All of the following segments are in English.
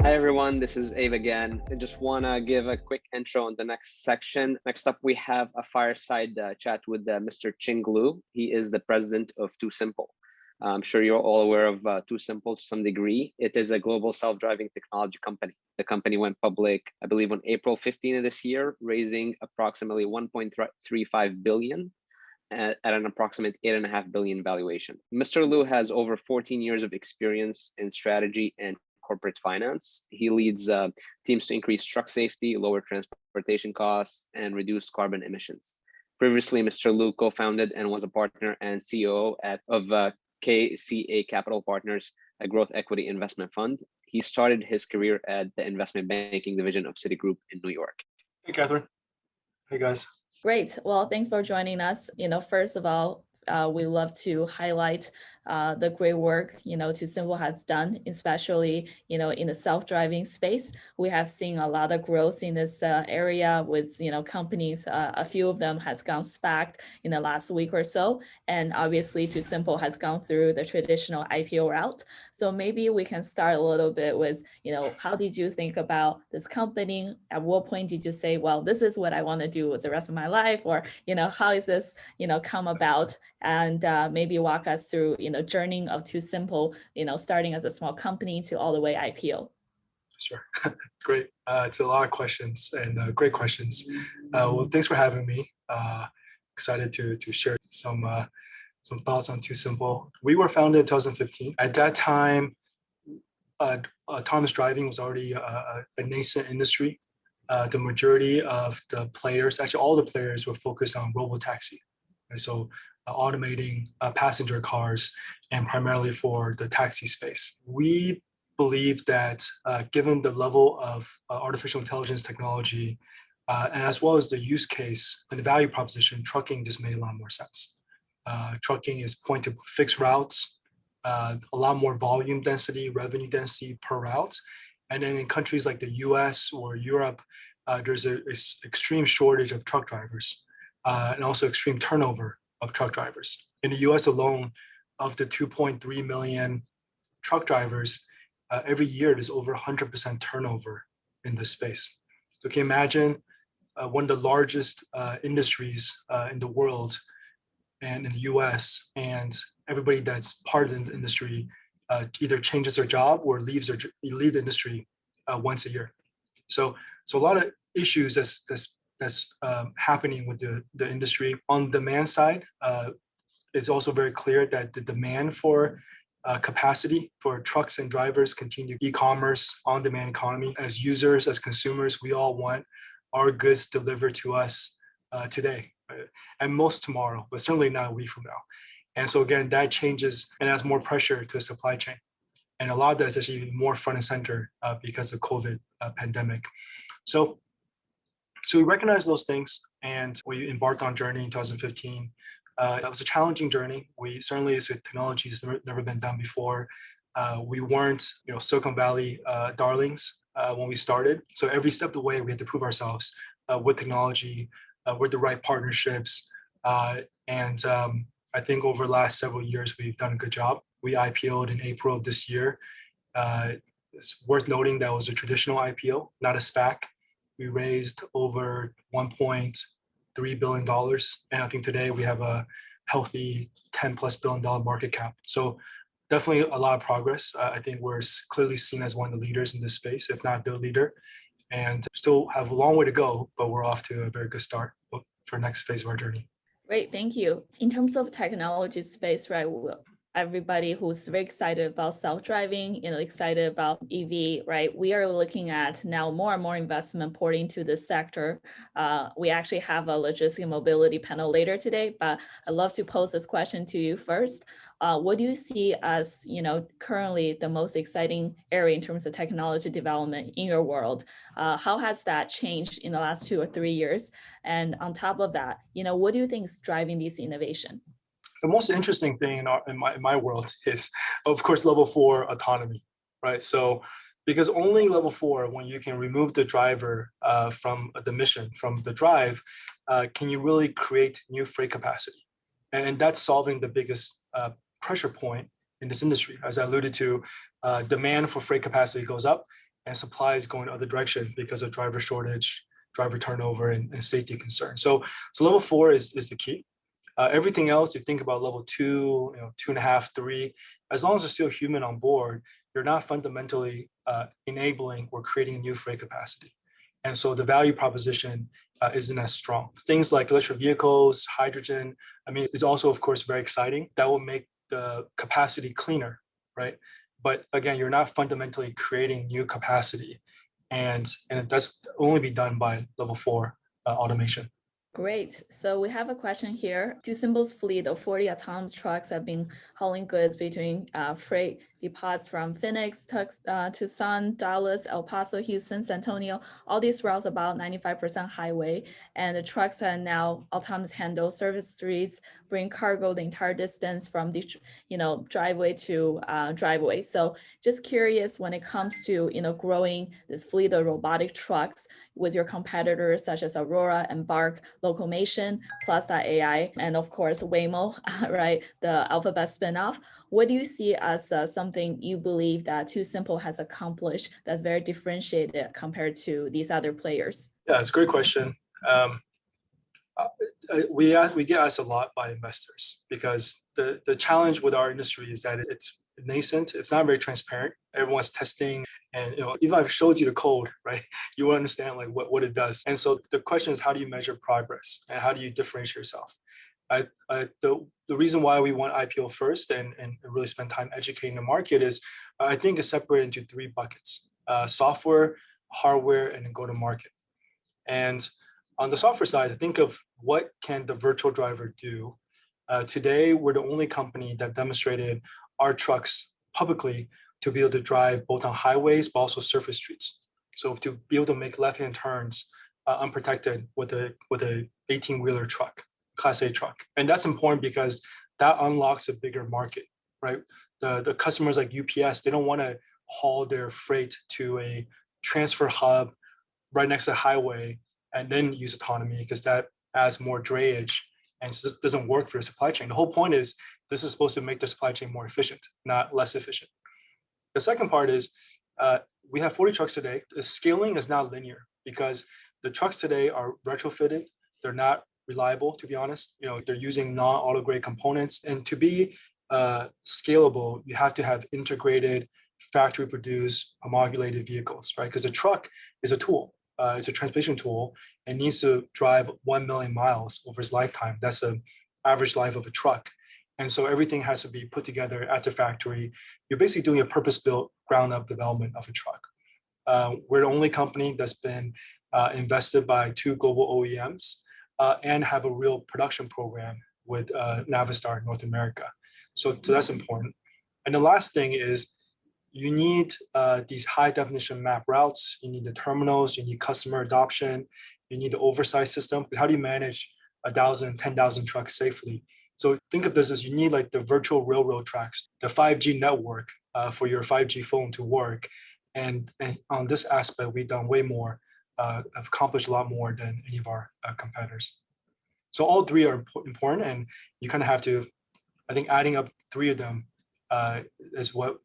Hi everyone, this is Abe again. I just want to give a quick intro on the next section. Next up, we have a fireside chat with Mr. Cheng Lu. He is the president of TuSimple. I'm sure you're all aware of TuSimple to some degree. It is a global self-driving technology company. The company went public, I believe, on April 15 of this year, raising approximately 1.35 billion at an approximate 8.5 billion valuation. Mr. Lu has over 14 years of experience in strategy and corporate finance. He leads teams to increase truck safety, lower transportation costs, and reduce carbon emissions. Previously, Mr. Lu co-founded and was a partner and CEO of KCA Capital Partners, a growth equity investment fund. He started his career at the investment banking division of Citigroup in New York. Hey, Catherine. Hey, guys. Great. Well, thanks for joining us. First of all, we love to highlight the great work, TuSimple has done, especially, in the self-driving space. We have seen a lot of growth in this area with, companies, a few of them has gone SPAC in the last week or so. And obviously TuSimple has gone through the traditional IPO route. So maybe we can start a little bit with, how did you think about this company? At what point did you say, well, this is what I want to do with the rest of my life? Or, how is this, come about? And maybe walk us through, journey of TuSimple, starting as a small company to all the way IPO. Sure. Great. It's a lot of questions and great questions. Well, thanks for having me. Excited to share some thoughts on TuSimple. We were founded in 2015. At that time, autonomous driving was already a nascent industry. The majority of the players, actually all the players, were focused on robotaxi. And so automating passenger cars, and primarily for the taxi space. We believe that given the level of artificial intelligence technology, and as well as the use case and the value proposition, trucking just made a lot more sense. Trucking is point to fixed routes, a lot more volume density, revenue density per route. And then in countries like the US or Europe, there's an extreme shortage of truck drivers and also extreme turnover of truck drivers. In the US alone, of the 2.3 million truck drivers, every year there's over 100% turnover in this space. So can you imagine one of the largest industries in the world and in the US, and everybody that's part of the industry either changes their job or leave the industry once a year. So a lot of issues that's happening with the industry. On the demand side, it's also very clear that the demand for capacity for trucks and drivers continue. E-commerce, on-demand economy. As users, as consumers, we all want our goods delivered to us today, right? And most tomorrow, but certainly not a week from now. And so again, that changes and adds more pressure to the supply chain. And a lot of that is actually more front and center because of COVID pandemic. So we recognized those things and we embarked on a journey in 2015. That was a challenging journey. We certainly, as a technology has never been done before. We weren't, Silicon Valley darlings when we started. So every step of the way, we had to prove ourselves with technology, with the right partnerships. And I think over the last several years, we've done a good job. We IPO'd in April of this year. It's worth noting that was a traditional IPO, not a SPAC. We raised over $1.3 billion. And I think today we have a healthy $10+ billion market cap. So definitely a lot of progress. I think we're clearly seen as one of the leaders in this space, if not the leader. And still have a long way to go, but we're off to a very good start for next phase of our journey. Great, thank you. In terms of technology space, right? Everybody who's very excited about self-driving, excited about EV, right? We are looking at now more and more investment pouring into this sector. We actually have a logistic mobility panel later today, but I'd love to pose this question to you first. What do you see as, currently the most exciting area in terms of technology development in your world? How has that changed in the last 2 or 3 years? And on top of that, what do you think is driving this innovation? The most interesting thing in my world is, of course, level 4 autonomy, right? So, because only level 4, when you can remove the driver from the mission, from the drive, can you really create new freight capacity. And that's solving the biggest pressure point in this industry. As I alluded to, demand for freight capacity goes up and supply is going the other direction because of driver shortage, driver turnover, and safety concerns. So level 4 is the key. Everything else, you think about level 2, 2.5, 3, as long as there's still human on board, you're not fundamentally enabling or creating new freight capacity. And so the value proposition isn't as strong. Things like electric vehicles, hydrogen, I mean, it's also, of course, very exciting. That will make the capacity cleaner, right? But again, you're not fundamentally creating new capacity. And that's only be done by level 4 automation. Great. So we have a question here. TuSimple's fleet of 40 autonomous trucks have been hauling goods between freight depots from Phoenix, Tucson, Dallas, El Paso, Houston, San Antonio. All these routes about 95% highway, and the trucks can now autonomous handle service streets, bring cargo the entire distance from the driveway to driveway. So just curious, when it comes to growing this fleet of robotic trucks with your competitors such as Aurora, Embark, Locomation, Plus.ai, and of course Waymo, right, the Alphabet spinoff. What do you see as something you believe that TuSimple has accomplished that's very differentiated compared to these other players? Yeah, it's a great question. We get asked a lot by investors because the challenge with our industry is that it's nascent. It's not very transparent. Everyone's testing, and even if I've showed you the code, right, you will understand like what it does. And so the question is, how do you measure progress and how do you differentiate yourself? The reason why we want IPO first and really spend time educating the market is I think it's separated into 3 buckets: software, hardware, and then go to market. And on the software side, think of what can the virtual driver do. Today, we're the only company that demonstrated our trucks publicly to be able to drive both on highways, but also surface streets. So to be able to make left-hand turns unprotected with a 18-wheeler truck, Class A truck. And that's important because that unlocks a bigger market, right? The customers like UPS, they don't want to haul their freight to a transfer hub right next to the highway and then use autonomy, because that adds more drayage and it just doesn't work for your supply chain. The whole point is this is supposed to make the supply chain more efficient, not less efficient. The second part is we have 40 trucks today. The scaling is not linear because the trucks today are retrofitted. They're not reliable, to be honest. They're using non-auto grade components. And to be scalable, you have to have integrated, factory produced, homologated vehicles, right? Because a truck is a tool. It's a transportation tool and needs to drive 1 million miles over its lifetime. That's the average life of a truck. And so everything has to be put together at the factory. You're basically doing a purpose-built, ground-up development of a truck. We're the only company that's been invested by 2 global OEMs and have a real production program with Navistar in North America. So that's important. And the last thing is you need these high-definition map routes. You need the terminals. You need customer adoption. You need the oversight system. How do you manage 1,000, 10,000 trucks safely? So think of this as you need like the virtual railroad tracks, the 5G network for your 5G phone to work. And on this aspect, we've done way more, have accomplished a lot more than any of our competitors. So all 3 are important, and you kind of have to, I think adding up 3 of them is what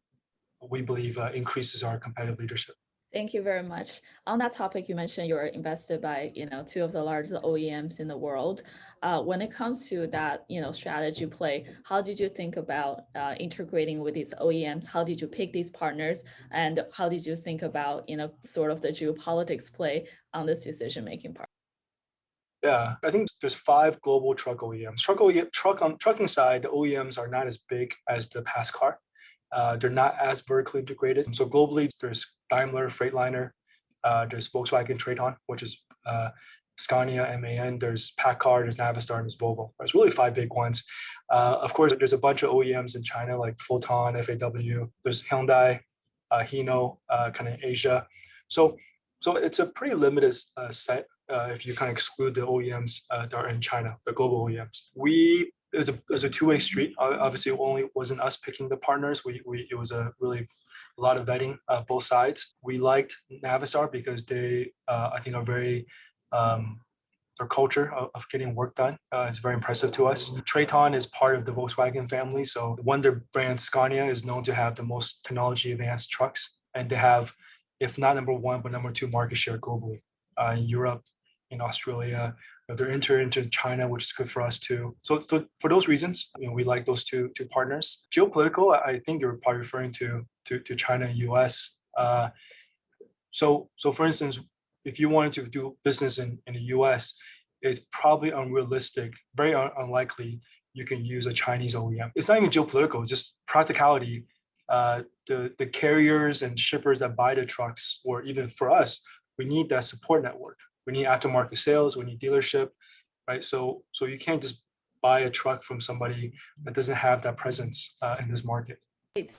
we believe increases our competitive leadership. Thank you very much. On that topic, you mentioned you're invested by 2 of the largest OEMs in the world. When it comes to that strategy play, how did you think about integrating with these OEMs? How did you pick these partners, and how did you think about sort of the geopolitics play on this decision making part? Yeah, I think there's 5 global truck OEMs. On trucking side, the OEMs are not as big as the past car. They're not as vertically integrated. So globally, there's Daimler, Freightliner, there's Volkswagen Traton, which is Scania, MAN, there's PACCAR, there's Navistar, and there's Volvo. There's really 5 big ones. Of course, there's a bunch of OEMs in China like Foton, FAW. There's Hyundai, Hino, kind of Asia. So it's a pretty limited set if you kind of exclude the OEMs that are in China, the global OEMs. It was a 2-way street. Obviously, it only wasn't us picking the partners. It was a lot of vetting both sides. We liked Navistar because they, I think, are very their culture of getting work done is very impressive to us. Traton is part of the Volkswagen family, so one of their brands, Scania, is known to have the most technology advanced trucks, and they have if not number one, but number two market share globally. In Europe, in Australia, they're entering into China, which is good for us too. So for those reasons, we like those two partners. Geopolitical, I think you're probably referring to China and US. So for instance, if you wanted to do business in the US, it's probably unrealistic, very unlikely you can use a Chinese OEM. It's not even geopolitical, it's just practicality. The carriers and shippers that buy the trucks, or even for us, we need that support network. We need aftermarket sales, we need dealership, right? So you can't just buy a truck from somebody that doesn't have that presence in this market. Great,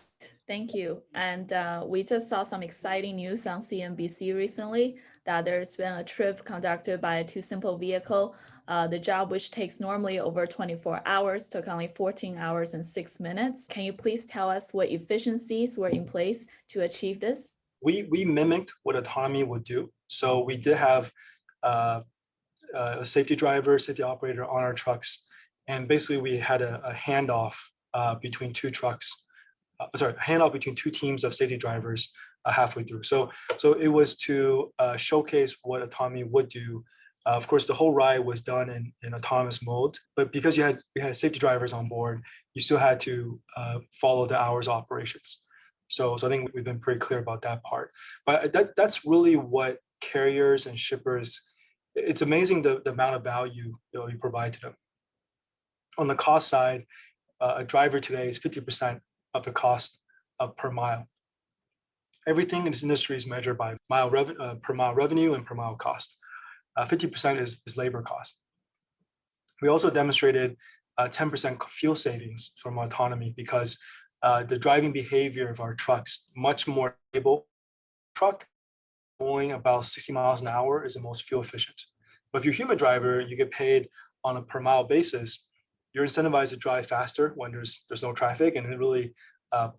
thank you. And we just saw some exciting news on CNBC recently that there's been a trip conducted by a TuSimple vehicle. The job, which takes normally over 24 hours, took only 14 hours and 6 minutes. Can you please tell us what efficiencies were in place to achieve this? We mimicked what autonomy would do. So we did have a safety driver, safety operator on our trucks. And basically we had a handoff between two trucks. Handoff between two teams of safety drivers halfway through. So it was to showcase what autonomy would do. Of course, the whole ride was done in autonomous mode, but because we had safety drivers on board, you still had to follow the hours of operations. So I think we've been pretty clear about that part. But that's really what carriers and shippers, it's amazing the amount of value you provide to them. On the cost side, a driver today is 50% of the cost per mile. Everything in this industry is measured by per mile revenue and per mile cost. 50% is labor cost. We also demonstrated 10% fuel savings from autonomy because the driving behavior of our trucks much more stable. Truck going about 60 miles an hour is the most fuel efficient. But if you're a human driver, you get paid on a per mile basis. You're incentivized to drive faster when there's no traffic, and then really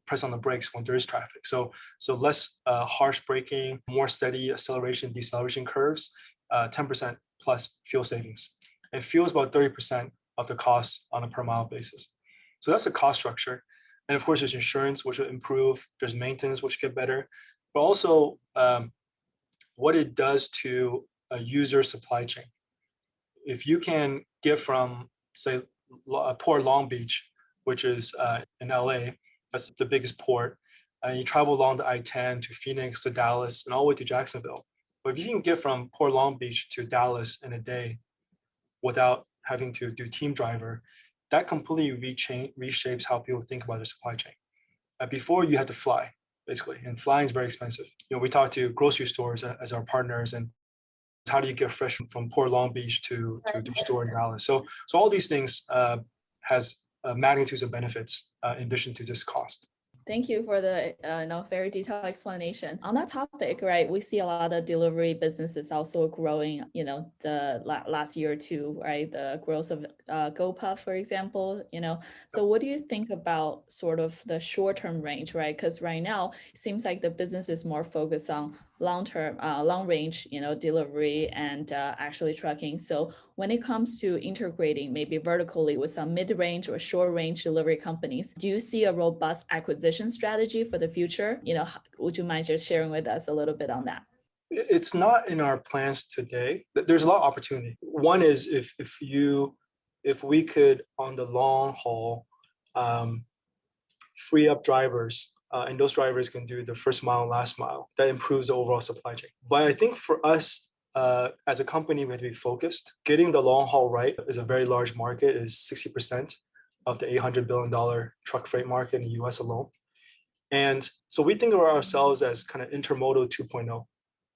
press on the brakes when there is traffic. So less harsh braking, more steady acceleration, deceleration curves, 10% plus fuel savings. And fuel is about 30% of the cost on a per mile basis. So that's the cost structure. And of course, there's insurance, which will improve. There's maintenance, which get better. But also what it does to a user supply chain. If you can get from, say, Port Long Beach, which is in LA, that's the biggest port, and you travel along the I-10 to Phoenix, to Dallas, and all the way to Jacksonville. But if you can get from Port Long Beach to Dallas in a day without having to do team driver, that completely reshapes how people think about their supply chain. Before, you had to fly, basically, and flying is very expensive. We talk to grocery stores as our partners, and how do you get fresh from Port Long Beach to the store in Dallas? So all these things has magnitudes of benefits in addition to just cost. Thank you for the very detailed explanation. On that topic, right, we see a lot of delivery businesses also growing, the last year or two, right? The growth of GoPuff, for example, So what do you think about sort of the short-term range, right? Because right now, it seems like the business is more focused on long range, delivery and actually trucking. So when it comes to integrating maybe vertically with some mid-range or short-range delivery companies, do you see a robust acquisition strategy for the future? Would you mind just sharing with us a little bit on that? It's not in our plans today. There's a lot of opportunity. One is if we could, on the long haul, free up drivers, and those drivers can do the first mile and last mile, that improves the overall supply chain. But I think for us, as a company, we have to be focused. Getting the long haul right is a very large market, is 60% of the $800 billion truck freight market in the US alone. And so we think of ourselves as kind of intermodal 2.0,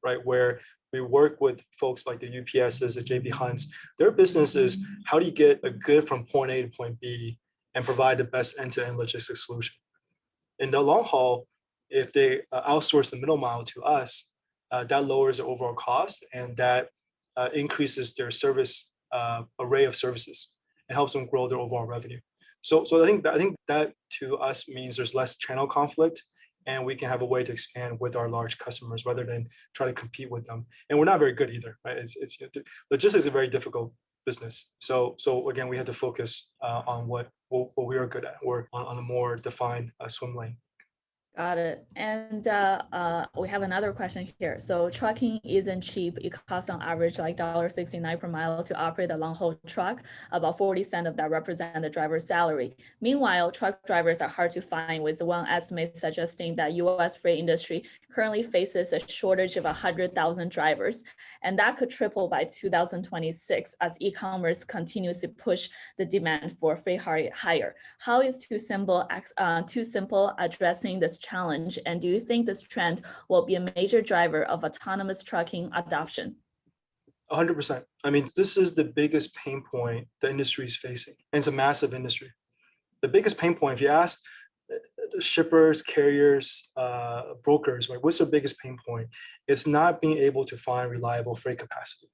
right? Where we work with folks like the UPSs, the JB Hunts. Their business is, how do you get a good from point A to point B and provide the best end-to-end logistics solution? In the long haul, if they outsource the middle mile to us, that lowers their overall cost, and that increases their service array of services and helps them grow their overall revenue. So I think that to us means there's less channel conflict, and we can have a way to expand with our large customers rather than try to compete with them. And we're not very good either, right? Logistics is a very difficult business. So again, we have to focus on what we are good at, or on a more defined swim lane. Got it. And we have another question here. So trucking isn't cheap. It costs on average like $1.69 per mile to operate a long haul truck. About 40 cents of that represent the driver's salary. Meanwhile, truck drivers are hard to find, with one estimate suggesting that U.S. freight industry currently faces a shortage of 100,000 drivers. And that could triple by 2026 as e-commerce continues to push the demand for freight higher. How is TuSimple addressing this challenge? And do you think this trend will be a major driver of autonomous trucking adoption? 100%. I mean, this is the biggest pain point the industry is facing. And it's a massive industry. The biggest pain point, if you ask the shippers, carriers, brokers, right, what's the biggest pain point? It's not being able to find reliable freight capacity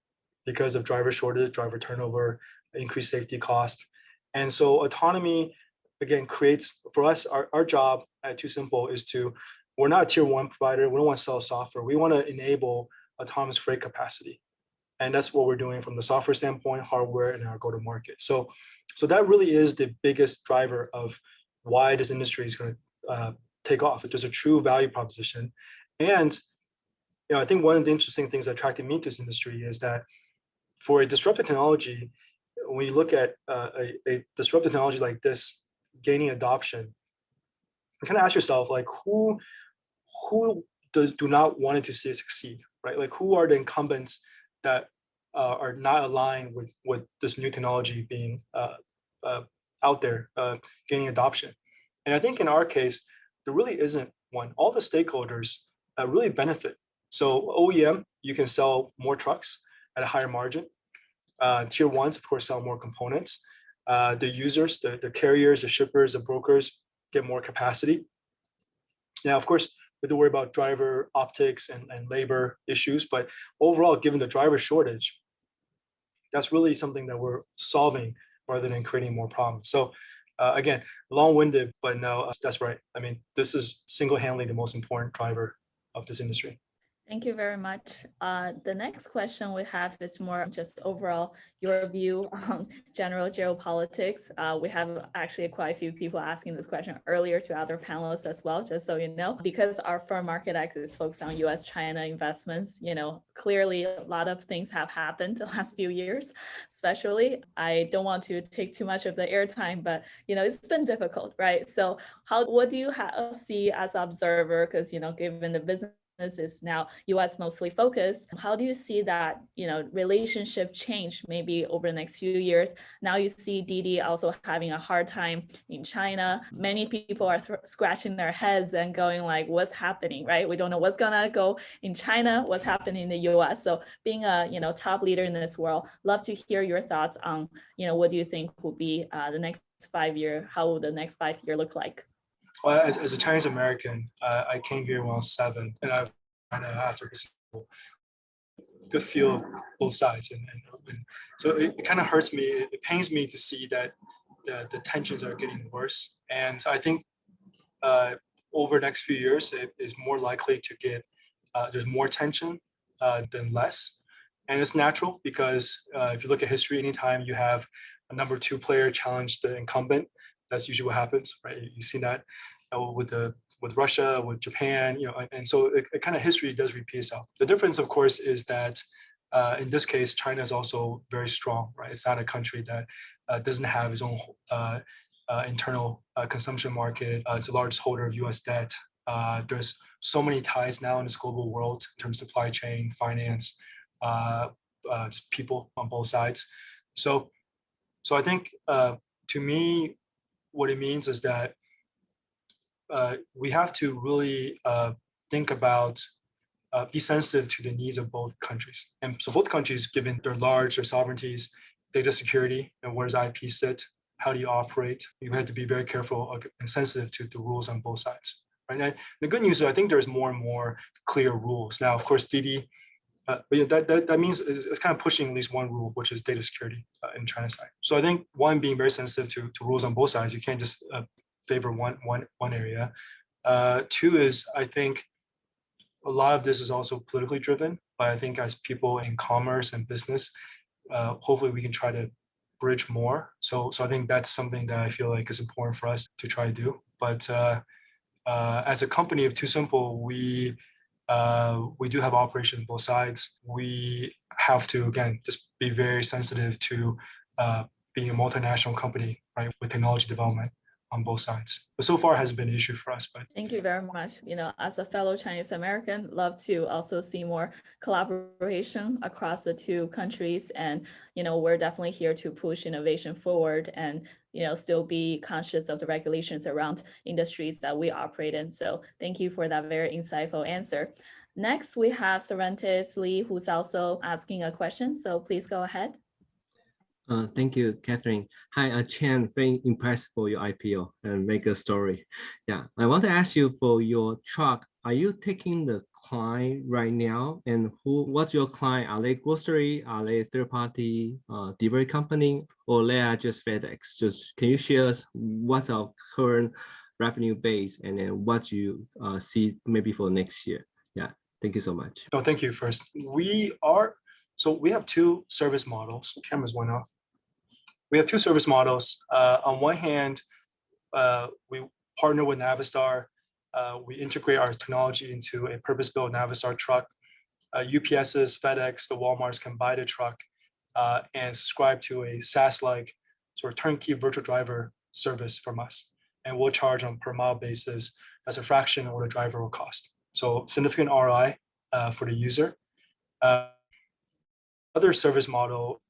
because of driver shortage, driver turnover, increased safety cost. And so autonomy, again, creates, for us, our job at TuSimple is to, we're not a tier one provider. We don't want to sell software. We want to enable autonomous freight capacity. And that's what we're doing from the software standpoint, hardware, and our go-to-market. So that really is the biggest driver of why this industry is going to take off. It's just a true value proposition. And I think one of the interesting things that attracted me to this industry is that for a disruptive technology, when you look at a disruptive technology like this gaining adoption, you kind of ask yourself, like, who do not want to see it succeed, right? Like, who are the incumbents that are not aligned with this new technology being out there, gaining adoption? And I think in our case, there really isn't one. All the stakeholders really benefit. So OEM, you can sell more trucks at a higher margin. Tier ones, of course, sell more components. The users, the carriers, the shippers, the brokers get more capacity. Now, of course, we have to worry about driver optics and labor issues, but overall, given the driver shortage, that's really something that we're solving rather than creating more problems. So again, long-winded, but no, that's right. I mean, this is single-handedly the most important driver of this industry. Thank you very much. The next question we have is more just overall your view on general geopolitics. We have actually quite a few people asking this question earlier to other panelists as well, just so you know, because our firm MarketX is focused on US-China investments. Clearly a lot of things have happened the last few years, especially. I don't want to take too much of the airtime, but it's been difficult, right? So what do you see as an observer? Because given the business is now US mostly focused. How do you see that, relationship change maybe over the next few years? Now you see Didi also having a hard time in China. Many people are scratching their heads and going like, what's happening, right? We don't know what's gonna go in China, what's happening in the US. So being a, top leader in this world, love to hear your thoughts on, what do you think will be the next 5 year, how will the next 5 year look like? Well, as a Chinese American, I came here when I was 7, and I've after good feel of both sides, and so it kind of hurts me. It pains me to see that the tensions are getting worse, and I think over the next few years, it is more likely to get there's more tension than less, and it's natural because if you look at history, anytime you have a number 2 player challenge the incumbent, that's usually what happens, right? You see that with Russia, with Japan, and so it kind of history does repeat itself. The difference, of course, is that in this case, China is also very strong, right? It's not a country that doesn't have its own internal consumption market. It's the largest holder of U.S. debt. There's so many ties now in this global world in terms of supply chain, finance, people on both sides. So I think to me, what it means is that we have to really think about, be sensitive to the needs of both countries. And so both countries, given their their sovereignties, data security, and where does IP sit, how do you operate? You have to be very careful and sensitive to the rules on both sides. Right? And the good news is I think there's more and more clear rules. Now, of course, Didi, that means it's kind of pushing at least one rule, which is data security in China's side. So I think one, being very sensitive to rules on both sides. You can't just favor one area. 2 is, I think a lot of this is also politically driven, but I think as people in commerce and business, hopefully we can try to bridge more. So I think that's something that I feel like is important for us to try to do. But As a company of TuSimple, we do have operations on both sides. We have to, again, just be very sensitive to being a multinational company, right, with technology development on both sides. But so far it hasn't been an issue for us. But thank you very much. As a fellow Chinese American, love to also see more collaboration across the two countries. And, we're definitely here to push innovation forward and, still be conscious of the regulations around industries that we operate in. So thank you for that very insightful answer. Next, we have Cervantes Lee, who's also asking a question. So please go ahead. Thank you, Catherine. Hi, Chen, very impressed for your IPO and make a story. Yeah, I want to ask you for your truck. Are you taking the client right now? And what's your client? Are they grocery? Are they third-party delivery company? Or they are just FedEx? Just can you share us what's our current revenue base and then what you see maybe for next year? Yeah, thank you so much. No, thank you first. We have two service models. Cameras went off. We have two service models. On one hand, we partner with Navistar. We integrate our technology into a purpose-built Navistar truck. UPS's, FedEx, the Walmarts can buy the truck and subscribe to a SaaS-like sort of turnkey virtual driver service from us. And we'll charge on per mile basis as a fraction of what a driver will cost. So significant ROI for the user. Other service model,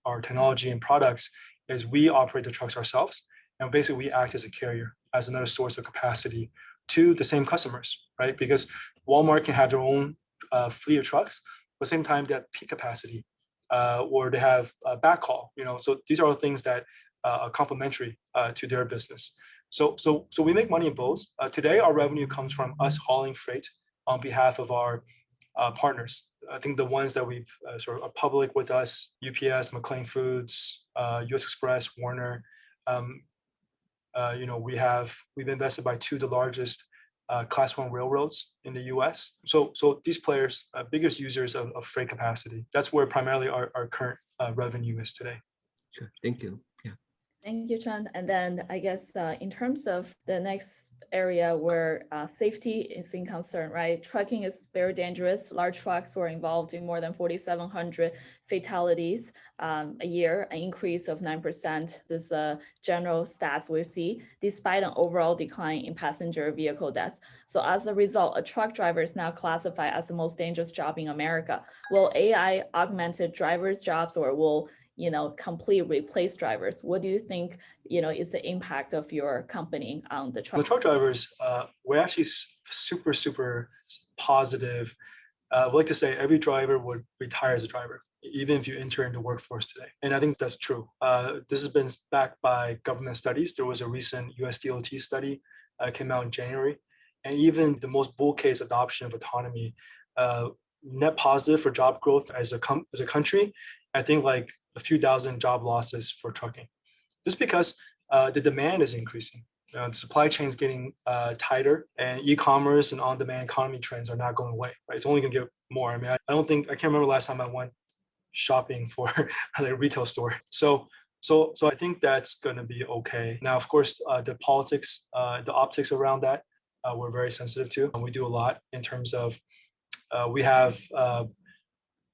our technology and products, is we operate the trucks ourselves, and basically we act as a carrier, as another source of capacity to the same customers, right? Because Walmart can have their own fleet of trucks, but at the same time they have peak capacity, or they have backhaul. So these are all things that are complementary to their business. So we make money in both. Today, our revenue comes from us hauling freight on behalf of our partners. I think the ones that we've sort of are public with us: UPS, McLean Foods, US Express, Warner. We've invested by two of the largest Class 1 railroads in the US. So these players, biggest users of freight capacity. That's where primarily our current revenue is today. Sure, thank you. Yeah. Thank you, Chen. And then I guess in terms of the next area where safety is in concern, right? Trucking is very dangerous. Large trucks were involved in more than 4,700 fatalities a year, an increase of 9%. This is the general stats we see, despite an overall decline in passenger vehicle deaths. So as a result, a truck driver is now classified as the most dangerous job in America. Will AI augmented drivers' jobs, or will completely replace drivers? What do you think, is the impact of your company on the truck? The truck drivers, we're actually super, super positive. I like to say every driver would retire as a driver, even if you enter into workforce today. And I think that's true. This has been backed by government studies. There was a recent US DOT study came out in January. And even the most bull case adoption of autonomy, net positive for job growth as a country, I think like a few thousand job losses for trucking, just because the demand is increasing. The supply chain is getting tighter, and e-commerce and on-demand economy trends are not going away. Right? It's only going to get more. I mean, I can't remember last time I went shopping for a retail store. So I think that's going to be okay. Now, of course, the politics, the optics around that, we're very sensitive to. And we do a lot in terms of we have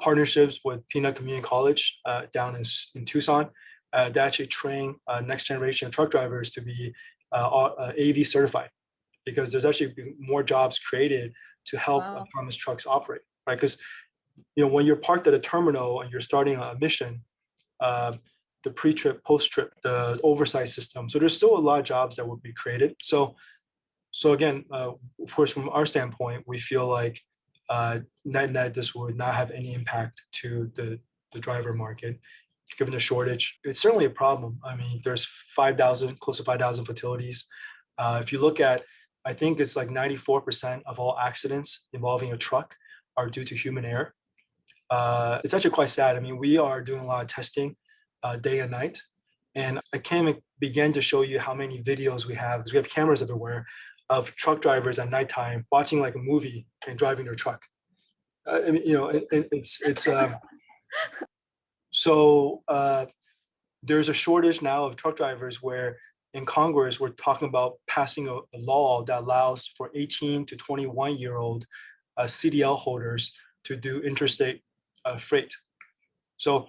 partnerships with Peanut Community College down in Tucson that actually train next generation truck drivers to be AV certified, because there's actually more jobs created to help autonomous trucks operate, right? Because when you're parked at a terminal and you're starting a mission, the pre-trip, post-trip, the oversight system. So there's still a lot of jobs that would be created. So again, of course, from our standpoint, we feel like net this would not have any impact to the driver market, given the shortage. It's certainly a problem. I mean, there's close to 5,000 fatalities. If you look at, I think it's like 94% of all accidents involving a truck are due to human error. It's actually quite sad. I mean, we are doing a lot of testing day and night, and I can't begin to show you how many videos we have, because we have cameras everywhere, of truck drivers at nighttime watching like a movie and driving their truck. I mean, so there's a shortage now of truck drivers where in Congress, we're talking about passing a law that allows for 18 to 21-year-old CDL holders to do interstate freight. So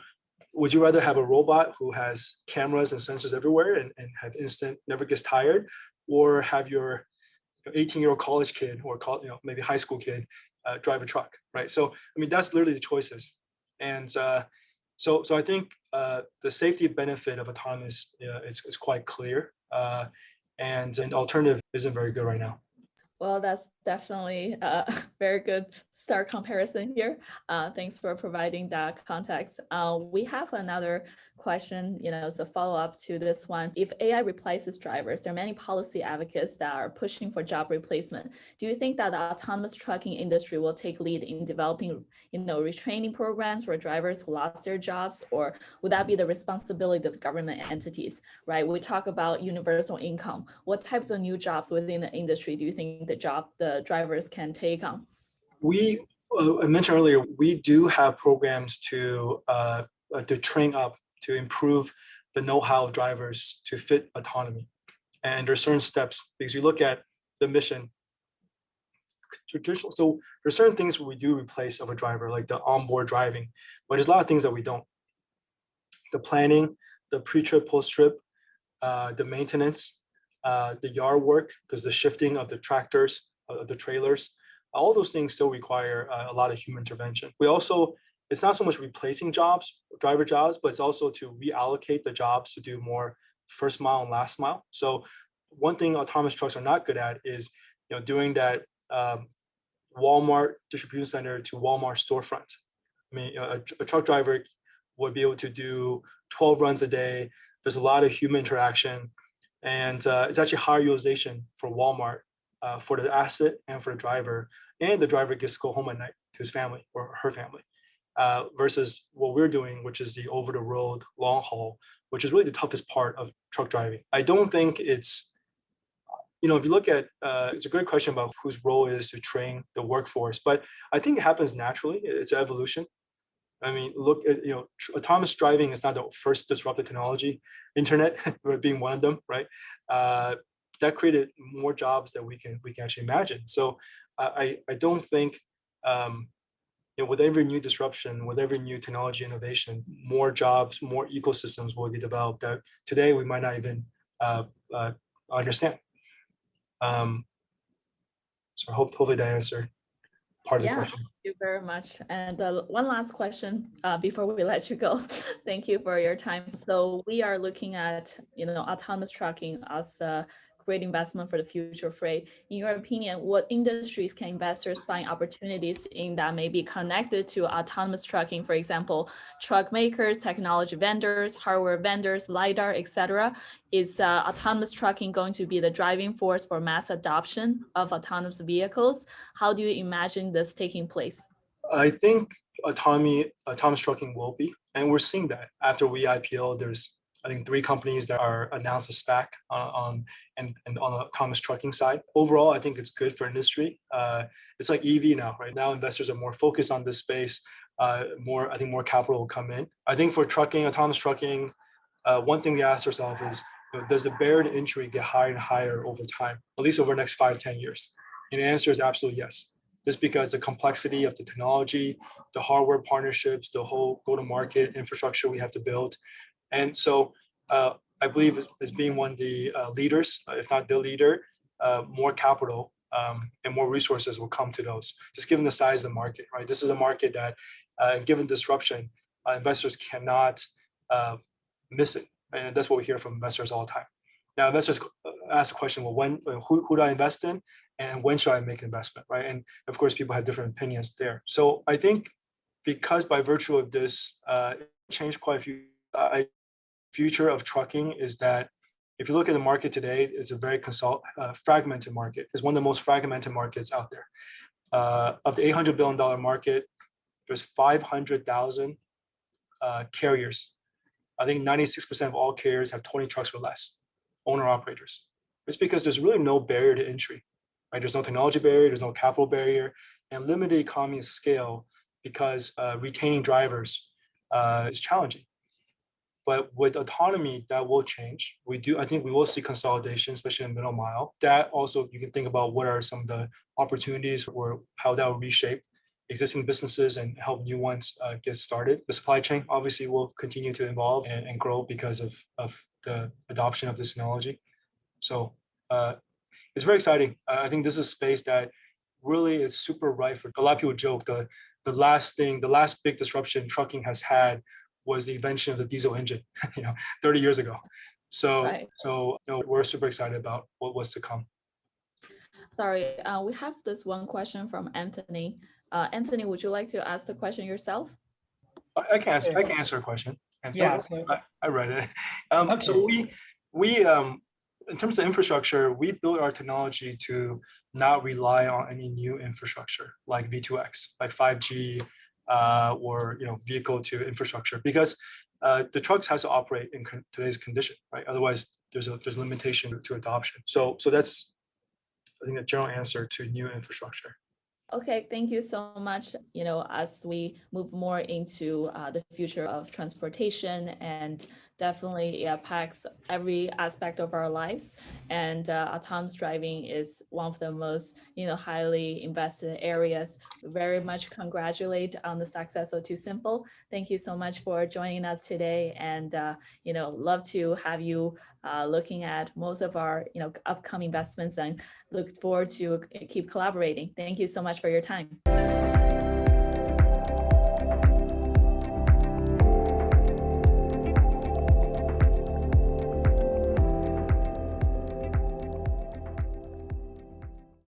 would you rather have a robot who has cameras and sensors everywhere and have instant, never gets tired, or have your 18-year-old college kid or maybe high school kid drive a truck, right? So, I mean, that's literally the choices. And so I think the safety benefit of autonomous is quite clear, and an alternative isn't very good right now. Well, that's definitely a very good start comparison here. Thanks for providing that context. We have another question, as a follow-up to this one. If AI replaces drivers, there are many policy advocates that are pushing for job replacement. Do you think that the autonomous trucking industry will take lead in developing, retraining programs for drivers who lost their jobs, or would that be the responsibility of government entities, right? We talk about universal income. What types of new jobs within the industry do you think the drivers can take on? I mentioned earlier, we do have programs to train up, to improve the know-how of drivers to fit autonomy. And there's certain steps, because you look at the mission, traditional. So there's certain things we do replace of a driver, like the onboard driving, but there's a lot of things that we don't. The planning, the pre-trip, post-trip, the maintenance, the yard work, because the shifting of the tractors, the trailers, all those things still require a lot of human intervention. We also, it's not so much replacing jobs, driver jobs, but it's also to reallocate the jobs to do more first mile and last mile. So one thing autonomous trucks are not good at is doing that Walmart distribution center to Walmart storefront. I mean, a truck driver would be able to do 12 runs a day. There's a lot of human interaction, and it's actually higher utilization for Walmart, for the asset and for the driver. And the driver gets to go home at night to his family or her family, versus what we're doing, which is the over-the-road long haul, which is really the toughest part of truck driving. I don't think it's, if you look at, it's a great question about whose role it is to train the workforce, but I think it happens naturally. It's evolution. I mean, look at, autonomous driving is not the first disruptive technology, internet being one of them, right? That created more jobs than we can actually imagine. So I don't think, with every new disruption, with every new technology innovation, more jobs, more ecosystems will be developed that today we might not even understand. So hopefully that answered part of the question. Thank you very much. And one last question before we let you go. Thank you for your time. So we are looking at, autonomous trucking as a great investment for the future of freight. In your opinion, what industries can investors find opportunities in that may be connected to autonomous trucking? For example, truck makers, technology vendors, hardware vendors, LiDAR, etc. Is autonomous trucking going to be the driving force for mass adoption of autonomous vehicles? How do you imagine this taking place? I think autonomous trucking will be, and we're seeing that after we IPO. There's, I think, 3 companies that are announced a SPAC on the autonomous trucking side. Overall, I think it's good for industry. It's like EV now, right? Now investors are more focused on this space. I think more capital will come in. I think for trucking, autonomous trucking, one thing we ask ourselves is, does the barrier to entry get higher and higher over time, at least over the next 5-10 years? And the answer is absolutely yes. Just because the complexity of the technology, the hardware partnerships, the whole go-to-market infrastructure we have to build. And so I believe as being one of the leaders, if not the leader, more capital and more resources will come to those, just given the size of the market, right? This is a market that, given disruption, investors cannot miss it. And that's what we hear from investors all the time. Now, investors ask the question, well, who do I invest in? And when should I make an investment, right? And of course, people have different opinions there. So I think because by virtue of this, it changed quite a few. Future of trucking is that if you look at the market today, it's a very fragmented market. It's one of the most fragmented markets out there. Of the $800 billion market, there's 500,000 carriers. I think 96% of all carriers have 20 trucks or less, owner-operators. It's because there's really no barrier to entry, right? There's no technology barrier, there's no capital barrier, and limited economy of scale because retaining drivers is challenging. But with autonomy, that will change. I think we will see consolidation, especially in middle mile. That also, you can think about what are some of the opportunities or how that will reshape existing businesses and help new ones get started. The supply chain obviously will continue to evolve and grow because of the adoption of this technology. So it's very exciting. I think this is a space that really is super ripe for. A lot of people joke the last big disruption trucking has had was the invention of the diesel engine, 30 years ago. So, right. We're super excited about what was to come. Sorry, we have this one question from Anthony. Anthony, would you like to ask the question yourself? I can answer a question. And Yeah, I read it. Okay. So we in terms of infrastructure, we built our technology to not rely on any new infrastructure like V2X, like 5G, or vehicle to infrastructure, because the trucks has to operate in today's condition, right? Otherwise, there's limitation to adoption. So that's, I think, a general answer to new infrastructure. Okay, thank you so much. As we move more into the future of transportation, and definitely impacts every aspect of our lives, and autonomous driving is one of the most highly invested areas. We very much congratulate on the success of TuSimple. Thank you so much for joining us today, and love to have you looking at most of our upcoming investments, and look forward to keep collaborating. Thank you so much for your time.